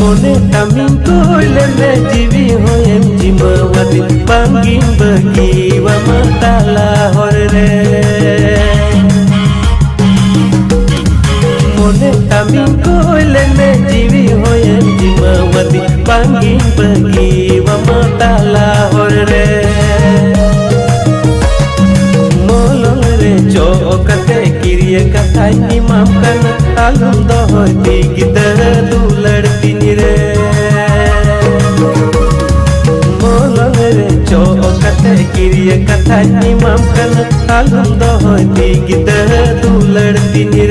मोने तमिन कोले में जीवी हो एम जिमवती बंगिन बगी वमताला हर रे मोने तमिन कोले में जीवी हो एम जिमवती बंगिन बगी वमताला हर रे मोलंग रे चौकते किरिए कथाई निमाम कन तालुम दोहती गिदर दुलड़ती रे मोलंग रे चौकते किरिए कथाई निमाम कन तालुम दोहती गिदर दुलड़ती रे